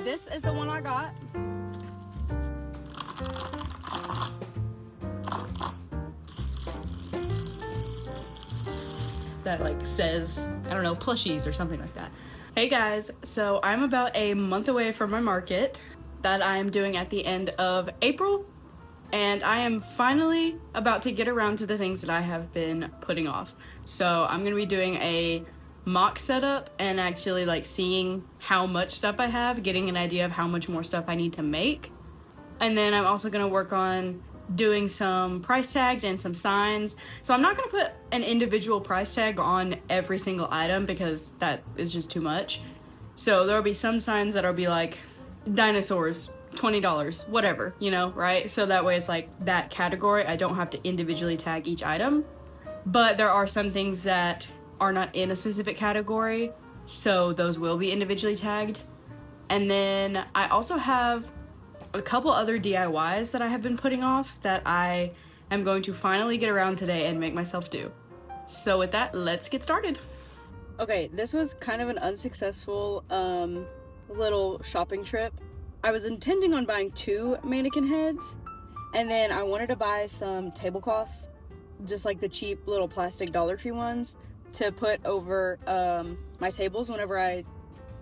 this is the one I got. That like says, I don't know, plushies or something like that. Hey guys, so I'm about a month away from my market that I'm doing at the end of April, and I am finally about to get around to the things that I have been putting off. So I'm gonna be doing a mock setup and actually like seeing how much stuff I have, getting an idea of how much more stuff I need to make. And then I'm also gonna work on doing some price tags and some signs. So I'm not gonna put an individual price tag on every single item because that is just too much. So there'll be some signs that'll be like dinosaurs, $20, whatever, you know, right? So that way it's like that category. I don't have to individually tag each item. But there are some things that are not in a specific category, so those will be individually tagged. And then I also have a couple other DIYs that I have been putting off that I am going to finally get around today and make myself do. So with that, let's get started. Okay, this was kind of an unsuccessful little shopping trip. I was intending on buying 2 mannequin heads, and then I wanted to buy some tablecloths, just like the cheap little plastic Dollar Tree ones, to put over my tables whenever I,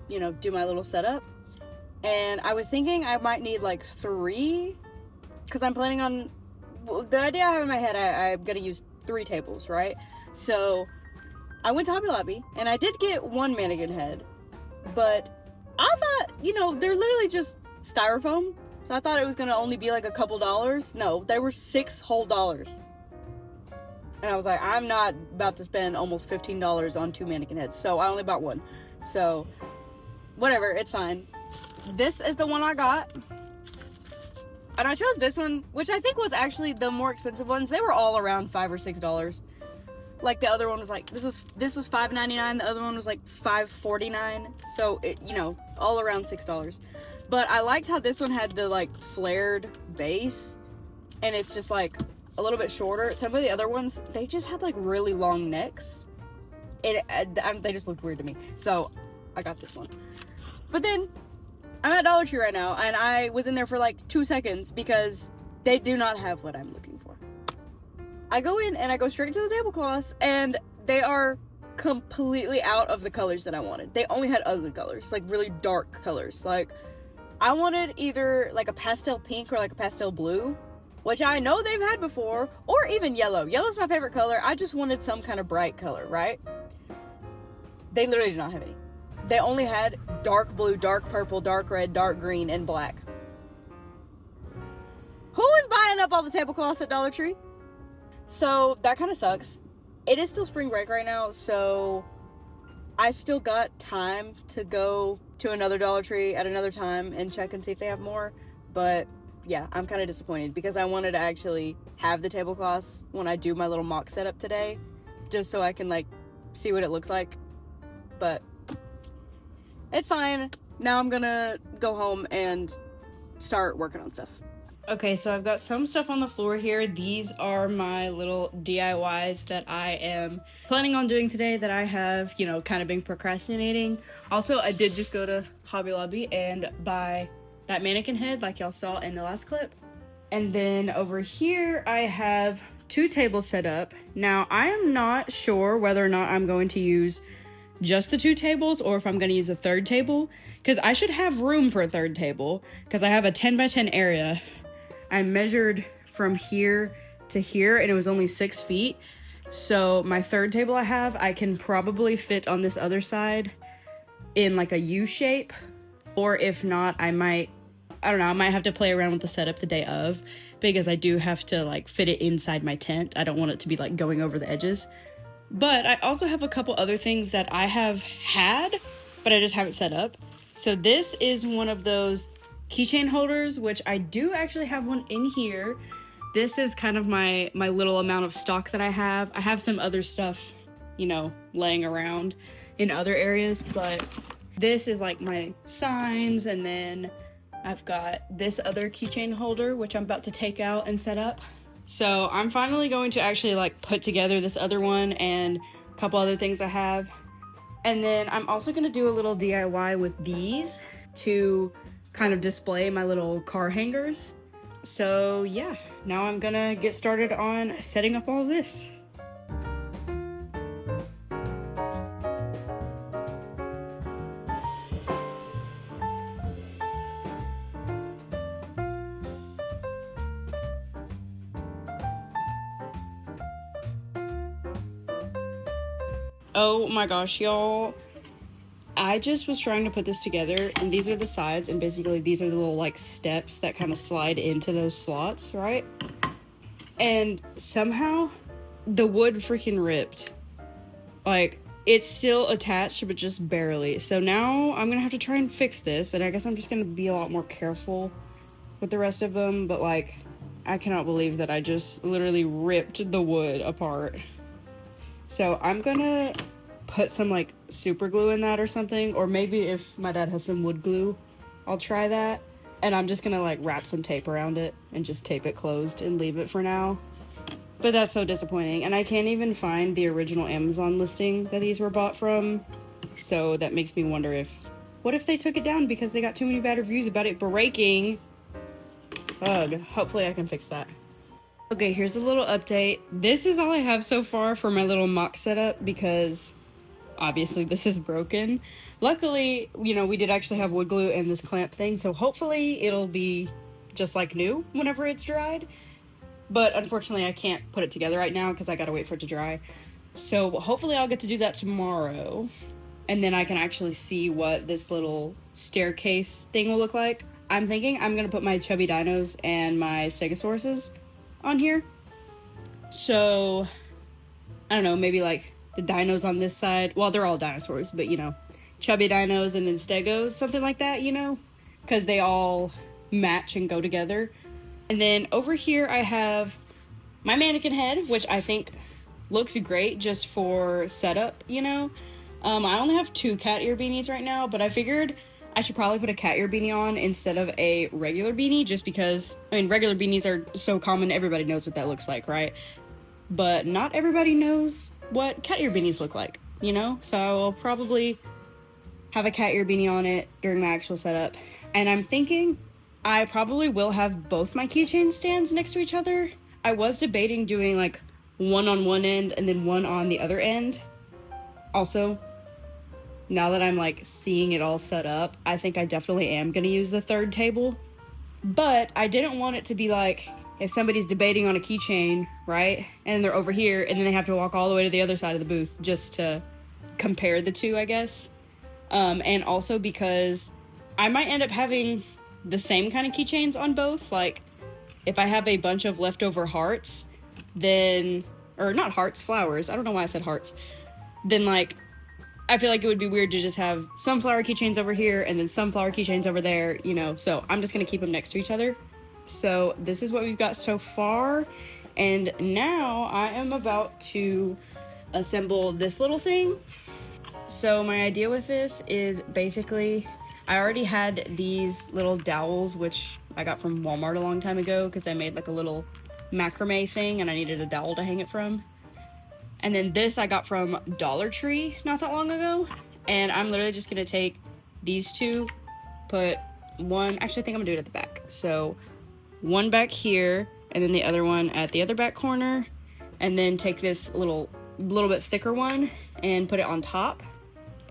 you know, do my little setup. And I was thinking I might need like 3, because I'm planning on, the idea I have in my head, I'm gonna use 3 tables, right? So I went to Hobby Lobby and I did get 1 mannequin head, but I thought, you know, they're literally just styrofoam, so I thought it was gonna only be like a couple dollars. No, they were $6 whole. And I was like, I'm not about to spend almost $15 on 2 mannequin heads, so I only bought 1. So whatever, it's fine. This is the one I got, and I chose this one, which I think was actually the more expensive ones. They were all around $5 or $6. Like the other one was like, this was $5.99. The other one was like $5.49. So it, you know, all around $6. But I liked how this one had the like flared base, and it's just like a little bit shorter. Some of the other ones, they just had like really long necks. They just looked weird to me. So I got this one. But then I'm at Dollar Tree right now, and I was in there for like 2 seconds because they do not have what I'm looking for. I go in and I go straight to the tablecloths, and they are completely out of the colors that I wanted. They only had ugly colors, like really dark colors. Like I wanted either like a pastel pink or like a pastel blue, which I know they've had before, or even yellow. Yellow's my favorite color. I just wanted some kind of bright color, right? They literally did not have any. They only had dark blue, dark purple, dark red, dark green, and black. Who is buying up all the tablecloths at Dollar Tree? So that kind of sucks. It is still spring break right now, so I still got time to go to another Dollar Tree at another time and check and see if they have more. But yeah, I'm kind of disappointed because I wanted to actually have the tablecloths when I do my little mock setup today, just so I can like see what it looks like. But it's fine. Now I'm gonna go home and start working on stuff. Okay, so I've got some stuff on the floor here. These are my little DIYs that I am planning on doing today that I have, you know, kind of been procrastinating. Also, I did just go to Hobby Lobby and buy that mannequin head like y'all saw in the last clip. And then over here, I have 2 tables set up. Now, I am not sure whether or not I'm going to use just the 2 tables or if I'm going to use a 3rd table, because I should have room for a 3rd table because I have a 10 by 10 area. I measured from here to here and it was only 6 feet. So my 3rd table I can probably fit on this other side in like a U shape, or if not, I might have to play around with the setup the day of, because I do have to like fit it inside my tent. I don't want it to be like going over the edges. But I also have a couple other things that I have had, but I just haven't set up. So this is one of those keychain holders, which I do actually have one in here. This is kind of my little amount of stock that I have. I have some other stuff, you know, laying around in other areas, but this is like my signs, and then I've got this other keychain holder, which I'm about to take out and set up. So I'm finally going to actually like put together this other one and a couple other things I have. And then I'm also going to do a little DIY with these to kind of display my little car hangers. So yeah, now I'm gonna get started on setting up all this. Oh my gosh, y'all. I just was trying to put this together, and these are the sides, and basically these are the little like steps that kind of slide into those slots, right? And somehow the wood freaking ripped. Like, it's still attached, but just barely. So now I'm gonna have to try and fix this, and I guess I'm just gonna be a lot more careful with the rest of them, but like, I cannot believe that I just literally ripped the wood apart. So I'm gonna put some like super glue in that or something, or maybe if my dad has some wood glue, I'll try that. And I'm just gonna like wrap some tape around it and just tape it closed and leave it for now. But that's so disappointing, and I can't even find the original Amazon listing that these were bought from, so that makes me wonder what if they took it down because they got too many bad reviews about it breaking? Ugh, hopefully I can fix that. Okay, here's a little update. This is all I have so far for my little mock setup because obviously this is broken. Luckily, you know, we did actually have wood glue and this clamp thing, so hopefully it'll be just like new whenever it's dried. But unfortunately I can't put it together right now because I gotta wait for it to dry. So hopefully I'll get to do that tomorrow, and then I can actually see what this little staircase thing will look like. I'm thinking I'm gonna put my chubby dinos and my stegosauruses on here. So I don't know, maybe like the dinos on this side. Well, they're all dinosaurs, but you know, chubby dinos and then stegos, something like that, you know, because they all match and go together. And then over here I have my mannequin head, which I think looks great just for setup, you know. I only have 2 cat ear beanies right now, but I figured I should probably put a cat ear beanie on instead of a regular beanie, just because, I mean, regular beanies are so common, everybody knows what that looks like, right? But not everybody knows what cat ear beanies look like, you know? So I will probably have a cat ear beanie on it during my actual setup. And I'm thinking I probably will have both my keychain stands next to each other. I was debating doing like one on one end and then one on the other end. Also, now that I'm like seeing it all set up, I think I definitely am gonna use the third table. But I didn't want it to be like if somebody's debating on a keychain, right? And they're over here and then they have to walk all the way to the other side of the booth just to compare the two, I guess. And also because I might end up having the same kind of keychains on both. Like if I have a bunch of leftover hearts, then, or not hearts, flowers. I don't know why I said hearts. Then like, I feel like it would be weird to just have sunflower keychains over here and then sunflower keychains over there, you know, so I'm just gonna keep them next to each other. So this is what we've got so far, and now I am about to assemble this little thing. So my idea with this is basically, I already had these little dowels, which I got from Walmart a long time ago because I made like a little macrame thing and I needed a dowel to hang it from. And then this I got from Dollar Tree not that long ago. And I'm literally just gonna take these two, put one, actually I think I'm gonna do it at the back. So one back here, and then the other one at the other back corner. And then take this little bit thicker one and put it on top.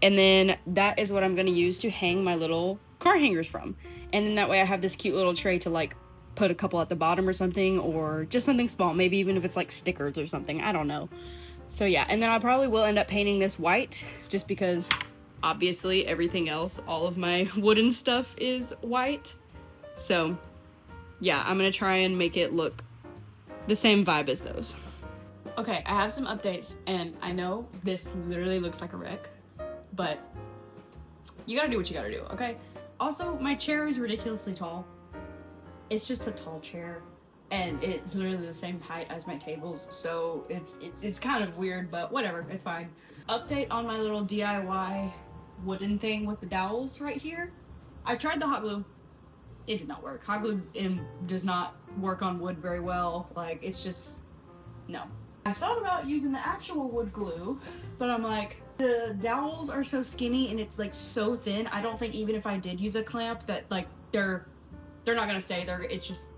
And then that is what I'm gonna use to hang my little car hangers from. And then that way I have this cute little tray to like put a couple at the bottom or something, or just something small, maybe even if it's like stickers or something, I don't know. So yeah, and then I probably will end up painting this white, just because obviously everything else, all of my wooden stuff is white. So yeah, I'm gonna try and make it look the same vibe as those. Okay, I have some updates, and I know this literally looks like a wreck, but you gotta do what you gotta do, okay? Also, my chair is ridiculously tall. It's just a tall chair. And it's literally the same height as my tables, so it's kind of weird, but whatever, it's fine. Update on my little DIY wooden thing with the dowels right here. I tried the hot glue. It did not work. Hot glue does not work on wood very well. Like, it's just, no. I thought about using the actual wood glue, but I'm like, The dowels are so skinny and it's like so thin. I don't think even if I did use a clamp that like they're not gonna stay there. It's just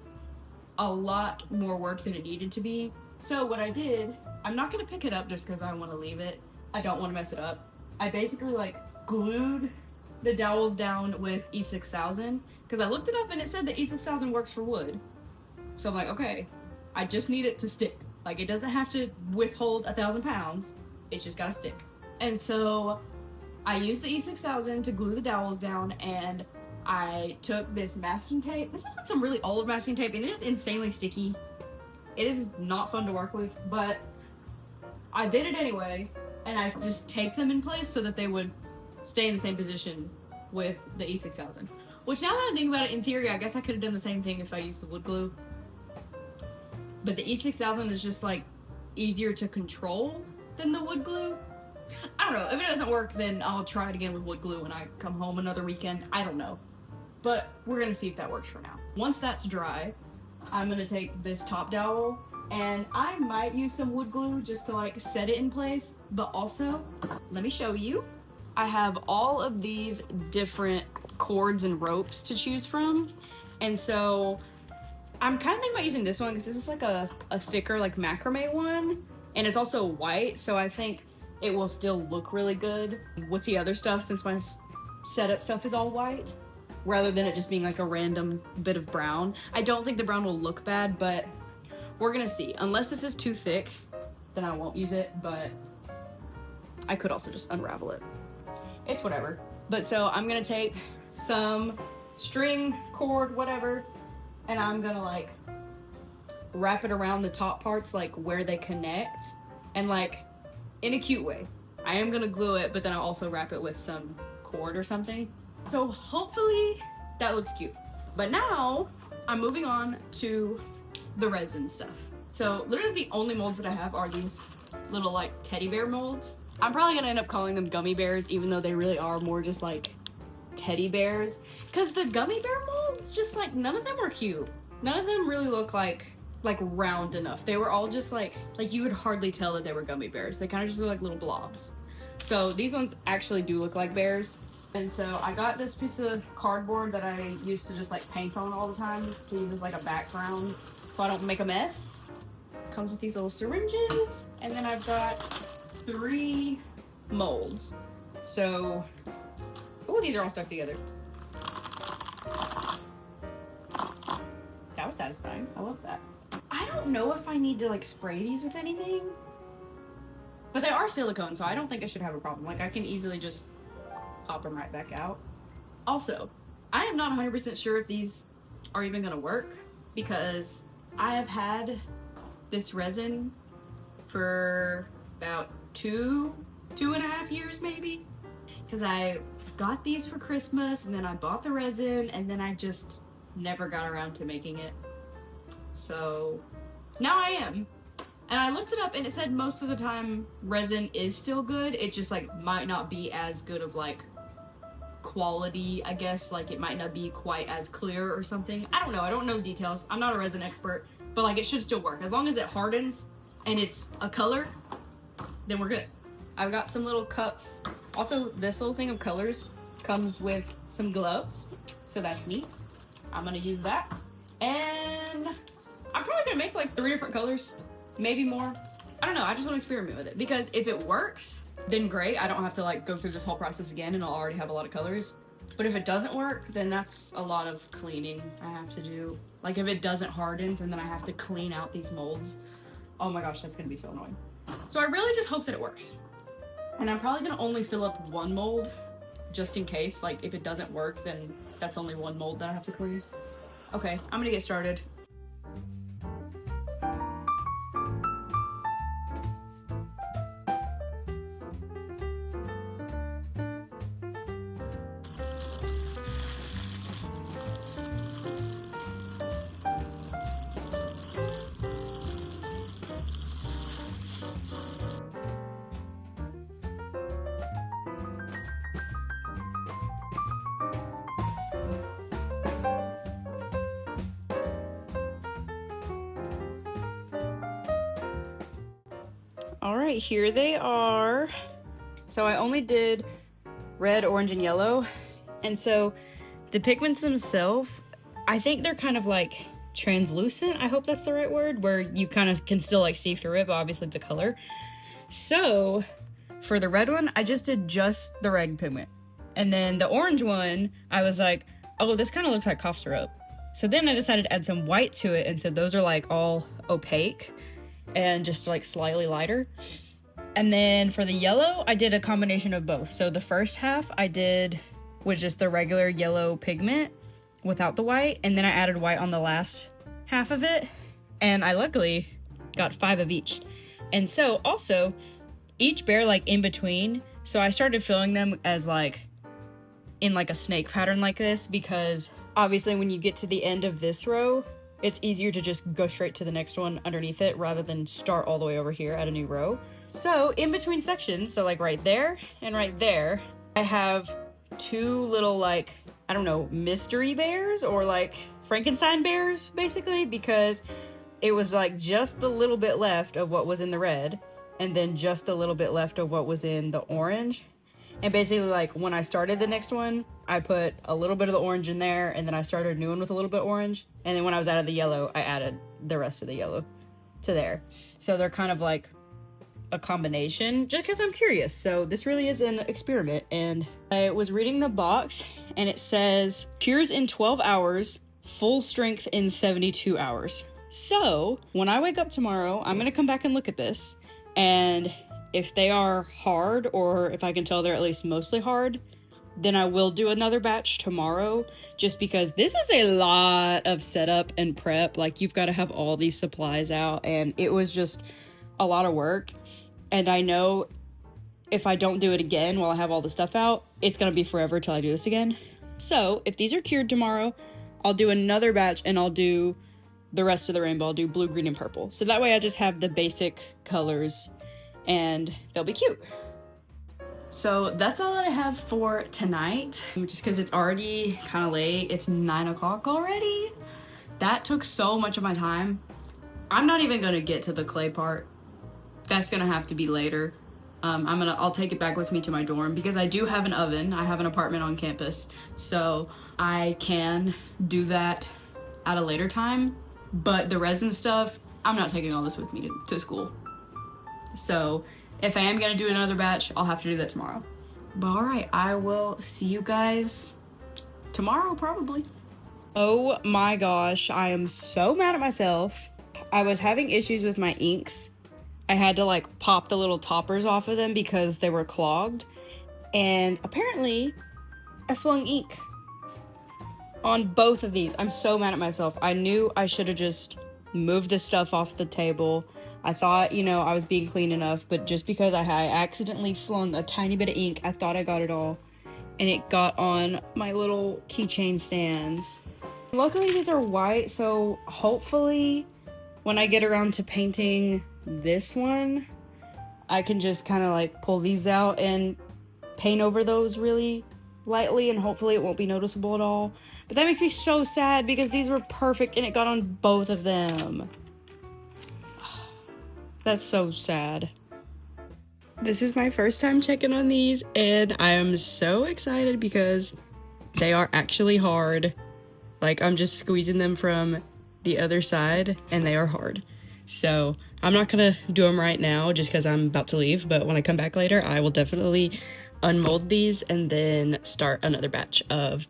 a lot more work than it needed to be. So what I did, I'm not gonna pick it up just because I want to leave it. I don't want to mess it up. I basically like glued the dowels down with E6000 because I looked it up and it said that E6000 works for wood. So I'm like, okay, I just need it to stick. Like it doesn't have to withhold 1,000 pounds. It's just gotta stick. And so I used the E6000 to glue the dowels down, and I took this masking tape. This is like some really old masking tape, and it is insanely sticky. It is not fun to work with, but I did it anyway, and I just taped them in place so that they would stay in the same position with the E6000. Which now that I think about it, in theory, I guess I could have done the same thing if I used the wood glue. But the E6000 is just like easier to control than the wood glue. I don't know, if it doesn't work, then I'll try it again with wood glue when I come home another weekend. I don't know. But we're gonna see if that works for now. Once that's dry, I'm gonna take this top dowel and I might use some wood glue just to like set it in place. But also, let me show you. I have all of these different cords and ropes to choose from. And so I'm kind of thinking about using this one because this is like a thicker like macrame one. And it's also white, so I think it will still look really good with the other stuff since my setup stuff is all white, rather than it just being like a random bit of brown. I don't think the brown will look bad, but we're gonna see. Unless this is too thick, then I won't use it, but I could also just unravel it. It's whatever. But so I'm gonna take some string, cord, whatever, and I'm gonna like wrap it around the top parts, like where they connect, and like in a cute way. I am gonna glue it, but then I'll also wrap it with some cord or something. So hopefully that looks cute. But now I'm moving on to the resin stuff. So literally the only molds that I have are these little like teddy bear molds. I'm probably gonna end up calling them gummy bears, even though they really are more just like teddy bears. Cause the gummy bear molds, just like none of them were cute. None of them really look like round enough. They were all just like you would hardly tell that they were gummy bears. They kind of just look like little blobs. So these ones actually do look like bears. And so I got this piece of cardboard that I used to just like paint on all the time to use as like a background so I don't make a mess. Comes with these little syringes, and then I've got 3 molds. So, oh, these are all stuck together. That was satisfying. I love that. I don't know if I need to like spray these with anything, but they are silicone, so I don't think I should have a problem. Like I can easily just pop them right back out. Also, I am not 100% sure if these are even gonna work because I have had this resin for about 2.5 years maybe, because I got these for Christmas and then I bought the resin and then I just never got around to making it. So now I am. And I looked it up and it said most of the time resin is still good. It just like might not be as good of like quality, I guess. Like it might not be quite as clear or something. I don't know. I don't know the details. I'm not a resin expert, but like it should still work. As long as it hardens and it's a color, then we're good. I've got some little cups. Also, this little thing of colors comes with some gloves, so that's neat. I'm gonna use that. And I'm probably gonna make like 3 different colors, maybe more. I don't know, I just wanna experiment with it because if it works, then great. I don't have to like go through this whole process again and I'll already have a lot of colors. But if it doesn't work, then that's a lot of cleaning I have to do. Like if it doesn't harden and then I have to clean out these molds. Oh my gosh, that's gonna be so annoying. So I really just hope that it works. And I'm probably gonna only fill up 1 mold just in case. Like if it doesn't work, then that's only 1 mold that I have to clean. Okay, I'm gonna get started. All right, here they are. So I only did red, orange, and yellow. And so the pigments themselves, I think they're kind of like translucent. I hope that's the right word, where you kind of can still like see through it, but obviously it's a color. So for the red one, I just did just the red pigment. And then the orange one, I was like, oh, this kind of looks like cough syrup. So then I decided to add some white to it, and so those are like all opaque and just like slightly lighter. And then for the yellow, I did a combination of both. So the first half I did was just the regular yellow pigment without the white, and then I added white on the last half of it, and I luckily got 5 of each. And so also, each bear like in between, so I started filling them as like in like a snake pattern like this, because obviously when you get to the end of this row, it's easier to just go straight to the next one underneath it rather than start all the way over here at a new row. So in between sections, so like right there and right there, I have 2 little like, I don't know, mystery bears or like Frankenstein bears basically, because it was like just the little bit left of what was in the red and then just the little bit left of what was in the orange. And basically, like, when I started the next one, I put a little bit of the orange in there, and then I started a new one with a little bit of orange. And then when I was out of the yellow, I added the rest of the yellow to there. So they're kind of like a combination, just because I'm curious. So this really is an experiment. And I was reading the box, and it says, cures in 12 hours, full strength in 72 hours. So when I wake up tomorrow, I'm going to come back and look at this, and if they are hard, or if I can tell they're at least mostly hard, then I will do another batch tomorrow, just because this is a lot of setup and prep. Like, you've got to have all these supplies out, and it was just a lot of work. And I know if I don't do it again while I have all the stuff out, it's gonna be forever till I do this again. So if these are cured tomorrow, I'll do another batch, and I'll do the rest of the rainbow. I'll do blue, green, and purple. So that way I just have the basic colors, and they'll be cute. So that's all that I have for tonight, just because it's already kind of late. It's 9 o'clock already. That took so much of my time. I'm not even gonna get to the clay part. That's gonna have to be later. I'll take it back with me to my dorm, because I do have an oven. I have an apartment on campus, so I can do that at a later time. But the resin stuff, I'm not taking all this with me to school. So if I am gonna do another batch, I'll have to do that tomorrow. But all right, I will see you guys tomorrow, probably. Oh my gosh, I am so mad at myself. I was having issues with my inks. I had to like pop the little toppers off of them because they were clogged. And apparently I flung ink on both of these. I'm so mad at myself. I knew I should have just moved this stuff off the table. I thought, I was being clean enough, but just because I accidentally flung a tiny bit of ink, I thought I got it all, and it got on my little keychain stands. Luckily these are white, so hopefully when I get around to painting this one, I can just kind of like pull these out and paint over those really lightly, and hopefully it won't be noticeable at all. But that makes me so sad, because these were perfect and it got on both of them. That's so sad. This is my first time checking on these, and I am so excited because they are actually hard. Like, I'm just squeezing them from the other side and they are hard. So I'm not gonna do them right now just because I'm about to leave, but when I come back later, I will definitely unmold these and then start another batch of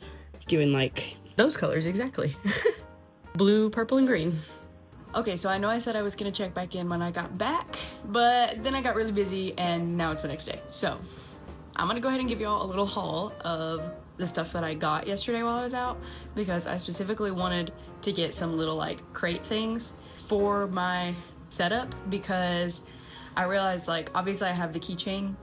doing like those colors exactly. Blue, purple, and green. Okay, so I know I said I was gonna check back in when I got back, but then I got really busy and now it's the next day. So I'm gonna go ahead and give y'all a little haul of the stuff that I got yesterday while I was out, because I specifically wanted to get some little like crate things for my setup, because I realized like obviously I have the keychain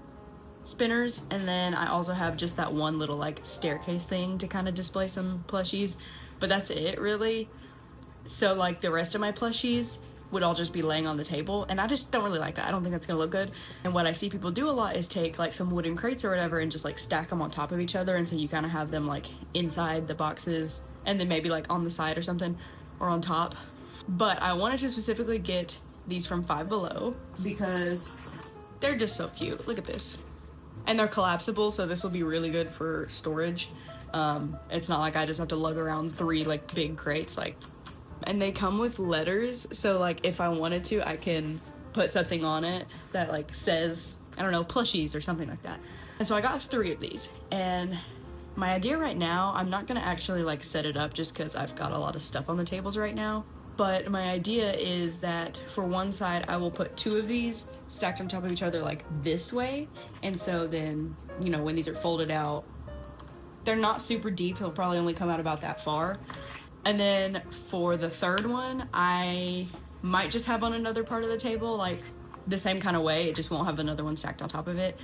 spinners, and then I also have just that one little like staircase thing to kind of display some plushies, but that's it really. So like the rest of my plushies would all just be laying on the table, and I just don't really like that. I don't think that's gonna look good. And what I see people do a lot is take like some wooden crates or whatever and just like stack them on top of each other, and so you kind of have them like inside the boxes and then maybe like on the side or something, or on top. But I wanted to specifically get these from Five Below because they're just so cute. Look at this. And they're collapsible, so this will be really good for storage. It's not like I just have to lug around 3 like big crates, like, and they come with letters, so like if I wanted to, I can put something on it that like says, I don't know, plushies or something like that. And so I got 3 of these, and my idea right now, I'm not gonna actually like set it up just because I've got a lot of stuff on the tables right now, but my idea is that for one side I will put 2 of these stacked on top of each other like this way, and so then, you know, when these are folded out, they're not super deep, they'll probably only come out about that far. And then for the third one, I might just have on another part of the table, like the same kind of way, it just won't have another one stacked on top of it.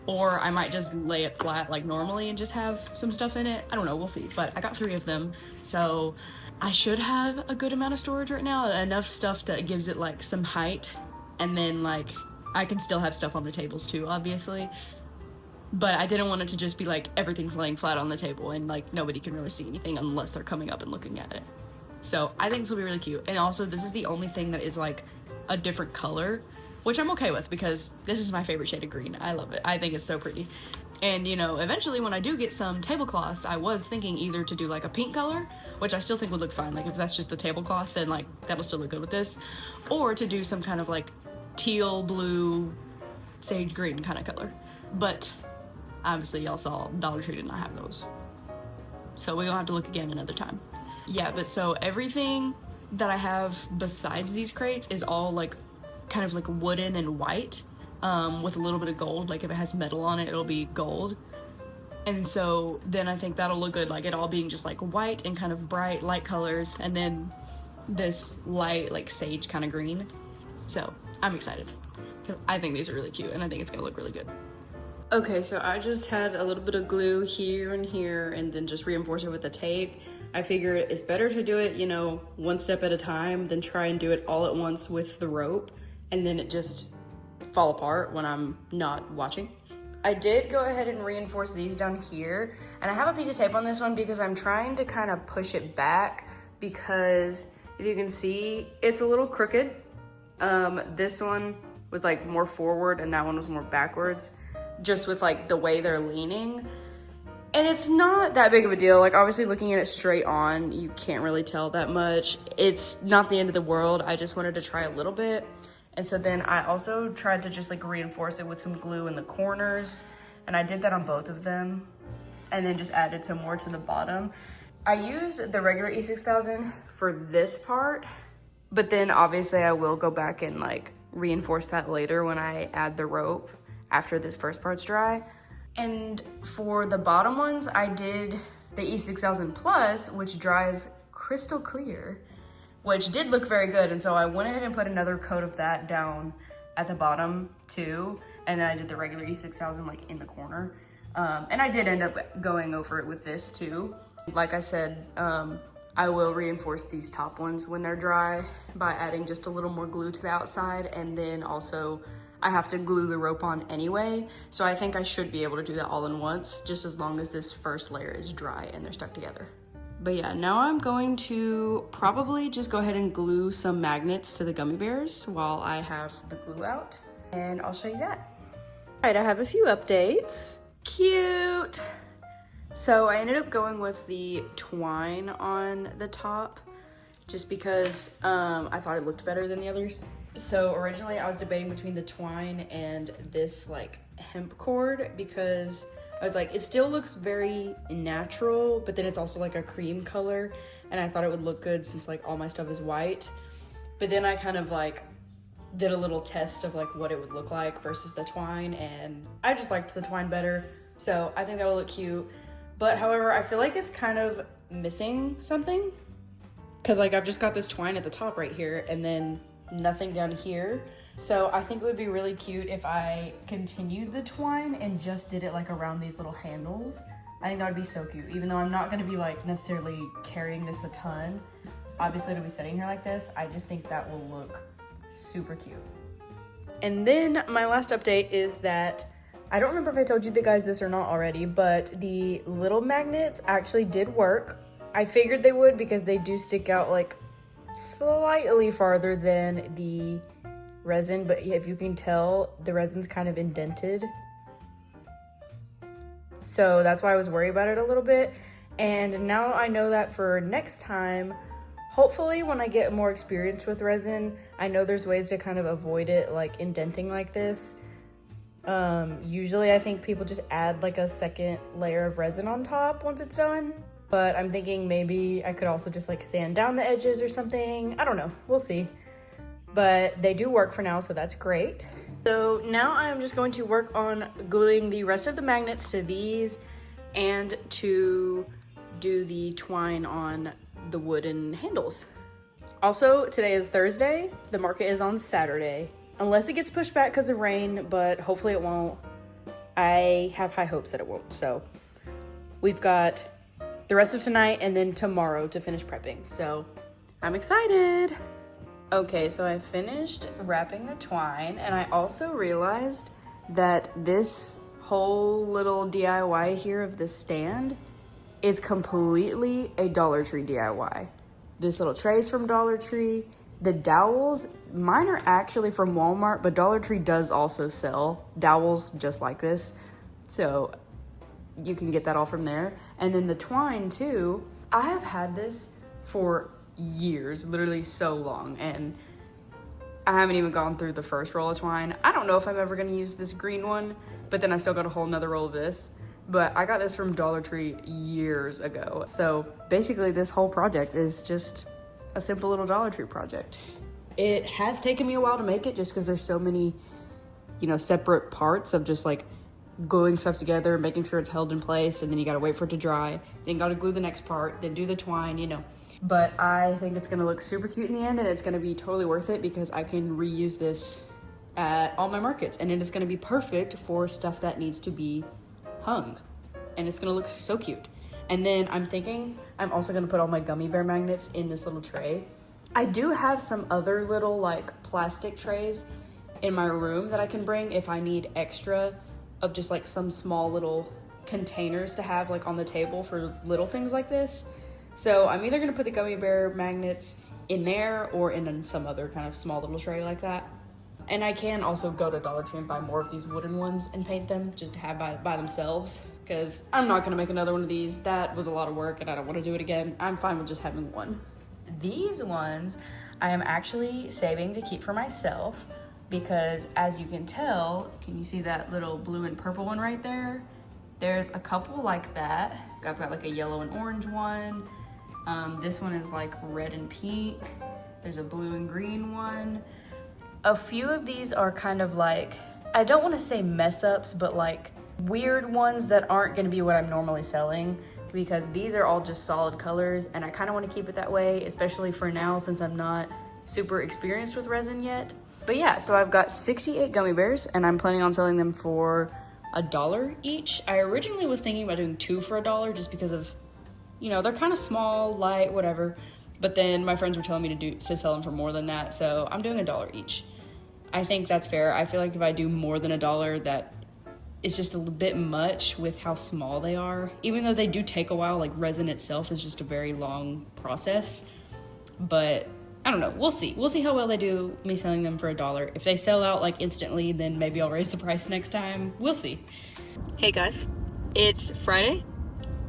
Or I might just lay it flat like normally and just have some stuff in it. I don't know, we'll see. But I got 3 of them, so I should have a good amount of storage right now, enough stuff that gives it like some height, and then like I can still have stuff on the tables too, obviously. But I didn't want it to just be like everything's laying flat on the table and like nobody can really see anything unless they're coming up and looking at it. So I think this will be really cute. And also this is the only thing that is like a different color, which I'm okay with because this is my favorite shade of green. I love it. I think it's so pretty. And you know, eventually when I do get some tablecloths, I was thinking either to do like a pink color, which I still think would look fine. Like if that's just the tablecloth, then like that'll still look good with this. Or to do some kind of like teal, blue, sage green kind of color. But obviously y'all saw Dollar Tree did not have those, so we're gonna have to look again another time. Yeah, but so everything that I have besides these crates is all like kind of like wooden and white, with a little bit of gold. Like if it has metal on it, it'll be gold. And so then I think that'll look good, like it all being just like white and kind of bright light colors, and then this light like sage kind of green. So I'm excited because I think these are really cute and I think it's gonna look really good. Okay, so I just had a little bit of glue here and here and then just reinforce it with the tape. I figure it's better to do it, you know, one step at a time than try and do it all at once with the rope and then it just fall apart when I'm not watching. I did go ahead and reinforce these down here, and I have a piece of tape on this one because I'm trying to kind of push it back because if you can see, it's a little crooked. This one was like more forward and that one was more backwards, just with like the way they're leaning. And it's not that big of a deal. Like obviously looking at it straight on, you can't really tell that much. It's not the end of the world. I just wanted to try a little bit. And so then I also tried to just like reinforce it with some glue in the corners. And I did that on both of them. And then just added some more to the bottom. I used the regular E6000 for this part, but then obviously I will go back and like reinforce that later when I add the rope after this first part's dry. And for the bottom ones, I did the E6000 Plus, which dries crystal clear, which did look very good. And so I went ahead and put another coat of that down at the bottom too. And then I did the regular E6000 like in the corner. And I did end up going over it with this too. Like I said, I will reinforce these top ones when they're dry by adding just a little more glue to the outside, and then also I have to glue the rope on anyway, so I think I should be able to do that all in once, just as long as this first layer is dry and they're stuck together. But yeah, now I'm going to probably just go ahead and glue some magnets to the gummy bears while I have the glue out, and I'll show you that. All right, I have a few updates. Cute! So I ended up going with the twine on the top just because I thought it looked better than the others. So originally I was debating between the twine and this like hemp cord because I was like, it still looks very natural, but then it's also like a cream color, and I thought it would look good since like all my stuff is white. But then I kind of like did a little test of like what it would look like versus the twine, and I just liked the twine better. So I think that'll look cute. But however, I feel like it's kind of missing something because like I've just got this twine at the top right here and then nothing down here. So I think it would be really cute if I continued the twine and just did it like around these little handles. I think that would be so cute, even though I'm not going to be like necessarily carrying this a ton. Obviously it'll be sitting here like this. I just think that will look super cute. And then my last update is that I don't remember if I told you guys this or not already, but the little magnets actually did work. I figured they would because they do stick out like slightly farther than the resin, but if you can tell, the resin's kind of indented. So that's why I was worried about it a little bit. And now I know that for next time, hopefully when I get more experience with resin, I know there's ways to kind of avoid it, like indenting like this. Usually I think people just add like a second layer of resin on top once it's done. But I'm thinking maybe I could also just like sand down the edges or something. I don't know, we'll see. But they do work for now, so that's great. So now I'm just going to work on gluing the rest of the magnets to these and to do the twine on the wooden handles. Also, today is Thursday. The market is on Saturday. Unless it gets pushed back because of rain, but hopefully it won't. I have high hopes that it won't. So we've got the rest of tonight and then tomorrow to finish prepping. So I'm excited. Okay, so I finished wrapping the twine, and I also realized that this whole little DIY here of this stand is completely a Dollar Tree DIY. This little tray is from Dollar Tree. The dowels, mine are actually from Walmart, but Dollar Tree does also sell dowels just like this. So you can get that all from there. And then the twine too, I have had this for years, literally so long, and I haven't even gone through the first roll of twine. I don't know if I'm ever gonna use this green one, but then I still got a whole nother roll of this. But I got this from Dollar Tree years ago. So basically this whole project is just a simple little Dollar Tree project. It has taken me a while to make it just because there's so many, you know, separate parts of just like gluing stuff together, making sure it's held in place, and then you gotta wait for it to dry, then you gotta glue the next part, then do the twine, you know. But I think it's gonna look super cute in the end, and it's gonna be totally worth it because I can reuse this at all my markets, and it is gonna be perfect for stuff that needs to be hung, and it's gonna look so cute. And then I'm thinking I'm also gonna put all my gummy bear magnets in this little tray. I do have some other little like plastic trays in my room that I can bring if I need extra of just like some small little containers to have like on the table for little things like this. So I'm either gonna put the gummy bear magnets in there or in some other kind of small little tray like that. And I can also go to Dollar Tree and buy more of these wooden ones and paint them just to have by themselves, because I'm not gonna make another one of these. That was a lot of work and I don't wanna do it again. I'm fine with just having one. These ones I am actually saving to keep for myself because, as you can tell, can you see that little blue and purple one right there? There's a couple like that. I've got like a yellow and orange one. This one is like red and pink. There's a blue and green one. A few of these are kind of like, I don't want to say mess ups, but like weird ones that aren't going to be what I'm normally selling, because these are all just solid colors and I kind of want to keep it that way, especially for now since I'm not super experienced with resin yet. But yeah, so I've got 68 gummy bears and I'm planning on selling them for $1 each. I originally was thinking about doing 2 for $1 just because of, you know, they're kind of small, light, whatever. But then my friends were telling me to sell them for more than that, so I'm doing $1 each. I think that's fair. I feel like if I do more than $1, that is just a little bit much with how small they are. Even though they do take a while, like resin itself is just a very long process. But I don't know, we'll see. We'll see how well they do me selling them for $1. If they sell out like instantly, then maybe I'll raise the price next time. We'll see. Hey guys, it's Friday,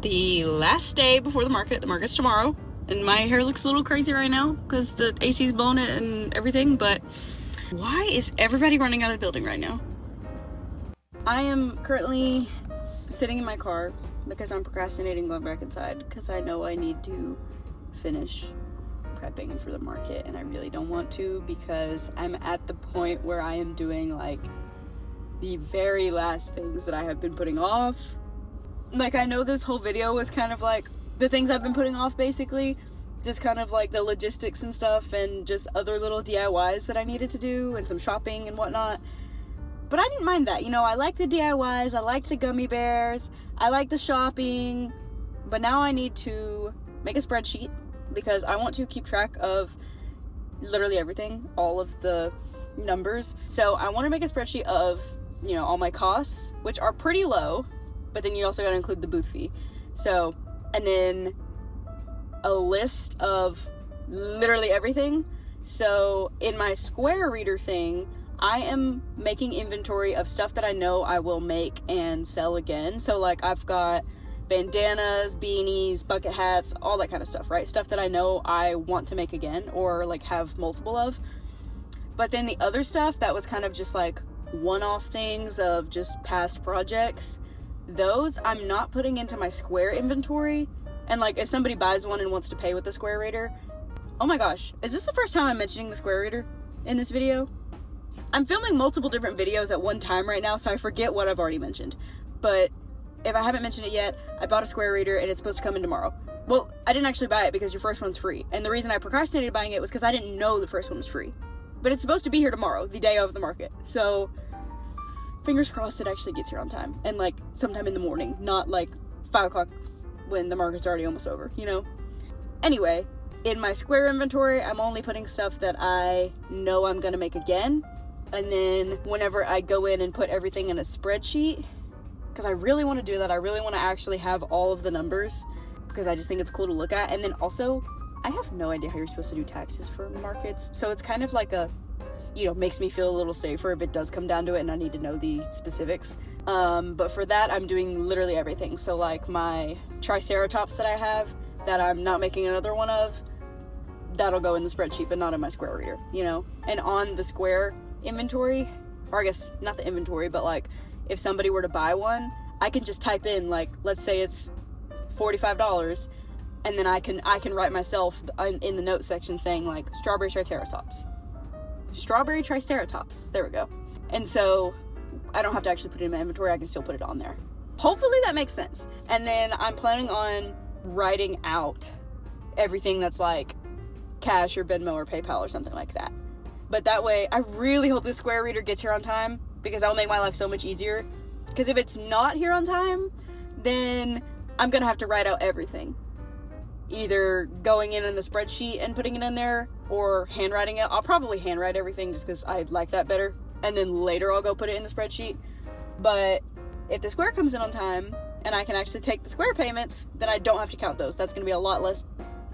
the last day before the market. The market's tomorrow, and my hair looks a little crazy right now because the AC's blowing it and everything, but why is everybody running out of the building right now? I am currently sitting in my car because I'm procrastinating going back inside because I know I need to finish prepping for the market, and I really don't want to because I'm at the point where I am doing like the very last things that I have been putting off. Like, I know this whole video was kind of like the things I've been putting off, basically just kind of like the logistics and stuff and just other little DIYs that I needed to do and some shopping and whatnot. But I didn't mind that, you know. I like the DIYs, I like the gummy bears, I like the shopping, but now I need to make a spreadsheet because I want to keep track of literally everything, all of the numbers. So I want to make a spreadsheet of, you know, all my costs, which are pretty low, but then you also got to include the booth fee. So, and then a list of literally everything. So in my Square Reader thing, I am making inventory of stuff that I know I will make and sell again. So like I've got bandanas, beanies, bucket hats, all that kind of stuff, right? Stuff that I know I want to make again or like have multiple of. But then the other stuff that was kind of just like one-off things of just past projects, those I'm not putting into my square inventory. And like if somebody buys one and wants to pay with the square reader, oh my gosh, is this the first time I'm mentioning the square reader in this video? I'm filming multiple different videos at one time right now, so I forget what I've already mentioned. But if I haven't mentioned it yet, I bought a square reader and it's supposed to come in tomorrow. Well, I didn't actually buy it because your first one's free. And the reason I procrastinated buying it was because I didn't know the first one was free. But it's supposed to be here tomorrow, the day of the market. So fingers crossed it actually gets here on time. And like sometime in the morning, not like 5 o'clock when the market's already almost over, you know? Anyway, in my square inventory, I'm only putting stuff that I know I'm gonna make again. And then whenever I go in and put everything in a spreadsheet, because I really want to do that. I really want to actually have all of the numbers because I just think it's cool to look at. And then also, I have no idea how you're supposed to do taxes for markets. So it's kind of like a, you know, makes me feel a little safer if it does come down to it and I need to know the specifics. But for that, I'm doing literally everything. So like my triceratops that I have that I'm not making another one of, that'll go in the spreadsheet, but not in my square reader, you know? And on the square inventory, or I guess not the inventory, but like if somebody were to buy one, I can just type in like, let's say it's $45, and then I can write myself in the notes section saying like strawberry triceratops, there we go. And so I don't have to actually put it in my inventory, I can still put it on there. Hopefully that makes sense. And then I'm planning on writing out everything that's like cash or Venmo or PayPal or something like that. But that way, I really hope the square reader gets here on time because that'll make my life so much easier. Because if it's not here on time, then I'm gonna have to write out everything. Either going in the spreadsheet and putting it in there or handwriting it. I'll probably handwrite everything just because I like that better. And then later I'll go put it in the spreadsheet. But if the square comes in on time and I can actually take the square payments, then I don't have to count those. That's gonna be a lot less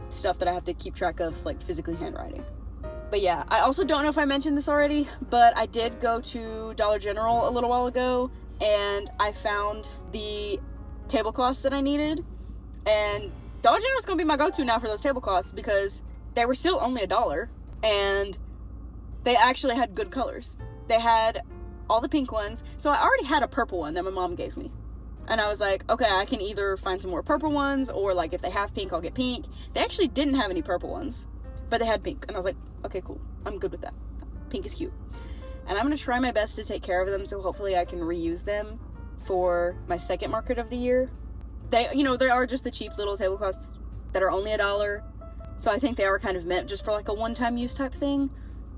stuff that I have to keep track of, like physically handwriting. But yeah, I also don't know if I mentioned this already, but I did go to Dollar General a little while ago and I found the tablecloths that I needed. And Dollar General is going to be my go-to now for those tablecloths because they were still only $1 and they actually had good colors. They had all the pink ones. So I already had a purple one that my mom gave me. And I was like, okay, I can either find some more purple ones or like if they have pink, I'll get pink. They actually didn't have any purple ones, but they had pink. And I was like, okay, cool. I'm good with that. Pink is cute. And I'm going to try my best to take care of them so hopefully I can reuse them for my second market of the year. They, you know, they are just the cheap little tablecloths that are only $1. So I think they are kind of meant just for like a one-time use type thing.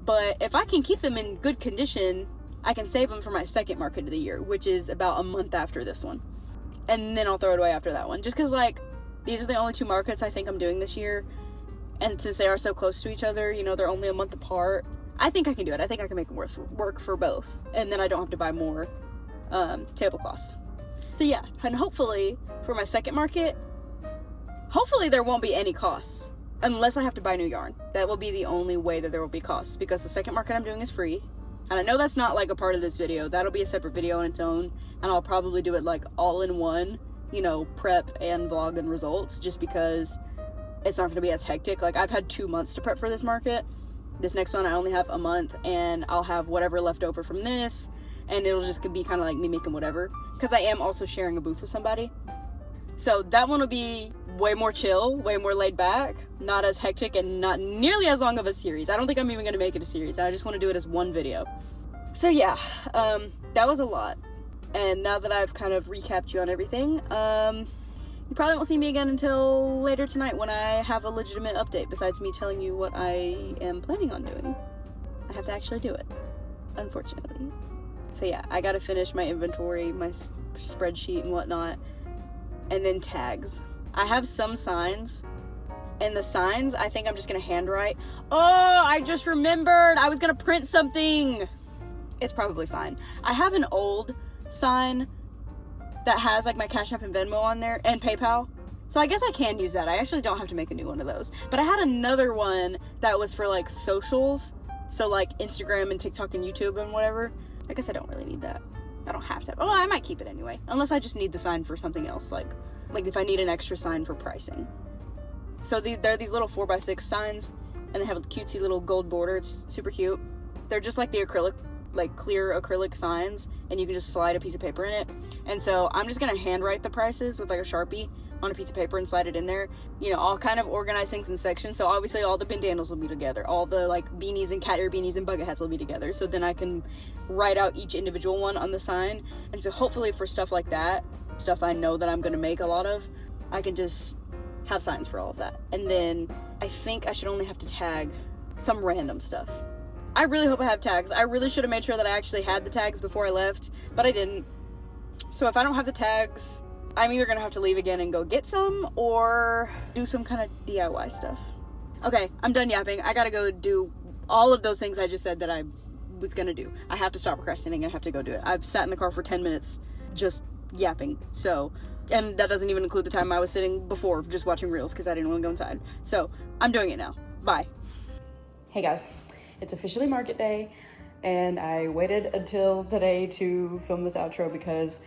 But if I can keep them in good condition, I can save them for my second market of the year, which is about a month after this one. And then I'll throw it away after that one. Just because, like, these are the only 2 markets I think I'm doing this year. And since they are so close to each other, you know, they're only a month apart. I think I can do it. I think I can make them work for both. And then I don't have to buy more tablecloths. So yeah, and hopefully for my second market, hopefully there won't be any costs. Unless I have to buy new yarn. That will be the only way that there will be costs. Because the second market I'm doing is free. And I know that's not like a part of this video. That'll be a separate video on its own. And I'll probably do it like all in one, you know, prep and vlog and results. Just because it's not going to be as hectic. Like I've had 2 months to prep for this market. This next one I only have a month. And I'll have whatever left over from this. And it'll just be kind of like me making whatever. Because I am also sharing a booth with somebody. So that one will be way more chill, way more laid back, not as hectic, and not nearly as long of a series. I don't think I'm even going to make it a series. I just want to do it as one video. So yeah, that was a lot. And now that I've kind of recapped you on everything, you probably won't see me again until later tonight when I have a legitimate update, besides me telling you what I am planning on doing. I have to actually do it, unfortunately. So yeah, I gotta finish my inventory, my spreadsheet and whatnot, and then tags. I have some signs, and the signs I think I'm just gonna handwrite. Oh, I just remembered I was gonna print something. It's probably fine. I have an old sign that has like my Cash App and Venmo on there and PayPal. So I guess I can use that. I actually don't have to make a new one of those. But I had another one that was for like socials So like Instagram and TikTok and YouTube and whatever. I guess I don't really need that. I don't have to. Oh, I might keep it anyway. Unless I just need the sign for something else. Like if I need an extra sign for pricing. So there are these little 4x6 signs, and they have a cutesy little gold border. It's super cute. They're just like the acrylic, like clear acrylic signs, and you can just slide a piece of paper in it. And so I'm just gonna handwrite the prices with like a Sharpie on a piece of paper and slide it in there. You know, I'll kind of organize things in sections. So obviously all the bandanas will be together. All the like beanies and cat ear beanies and bucket hats will be together. So then I can write out each individual one on the sign. And so hopefully for stuff like that, stuff I know that I'm gonna make a lot of, I can just have signs for all of that. And then I think I should only have to tag some random stuff. I really hope I have tags. I really should have made sure that I actually had the tags before I left, but I didn't. So if I don't have the tags, I'm either gonna have to leave again and go get some or do some kind of DIY stuff. Okay, I'm done yapping. I gotta go do all of those things I just said that I was gonna do. I have to stop procrastinating. I have to go do it. I've sat in the car for 10 minutes just yapping. So, and that doesn't even include the time I was sitting before just watching reels because I didn't want to go inside. So I'm doing it now. Bye. Hey guys, it's officially market day and I waited until today to film this outro because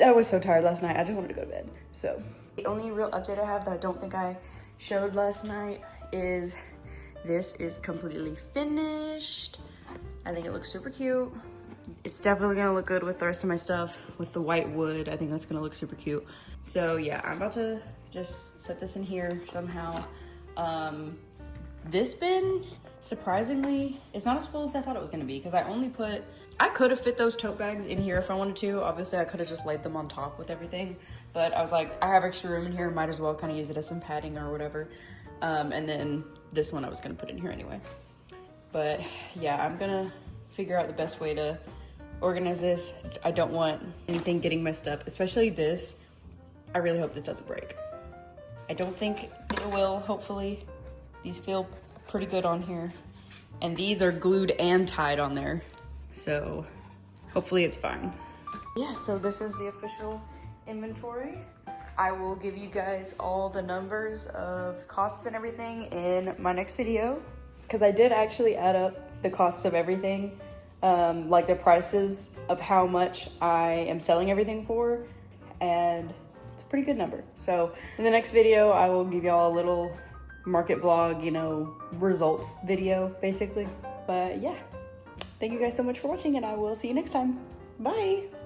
I was so tired last night. I just wanted to go to bed. So the only real update I have that I don't think I showed last night is this is completely finished. I think it looks super cute. It's definitely gonna look good with the rest of my stuff. With the white wood, I think that's gonna look super cute. So yeah, I'm about to just set this in here somehow. This bin, surprisingly, it's not as full as I thought it was gonna be because I could have fit those tote bags in here if I wanted to. Obviously, I could have just laid them on top with everything, but I was like, I have extra room in here, might as well kind of use it as some padding or whatever. And then this one I was gonna put in here anyway. But yeah, I'm gonna figure out the best way to organize this. I don't want anything getting messed up, especially this. I really hope this doesn't break. I don't think it will, hopefully. These feel pretty good on here. And these are glued and tied on there. So hopefully it's fine. Yeah, so this is the official inventory. I will give you guys all the numbers of costs and everything in my next video. Because I did actually add up the costs of everything, like the prices of how much I am selling everything for, and it's a pretty good number. So in the next video, I will give y'all a little market vlog, you know, results video, basically. But yeah, thank you guys so much for watching, and I will see you next time. Bye!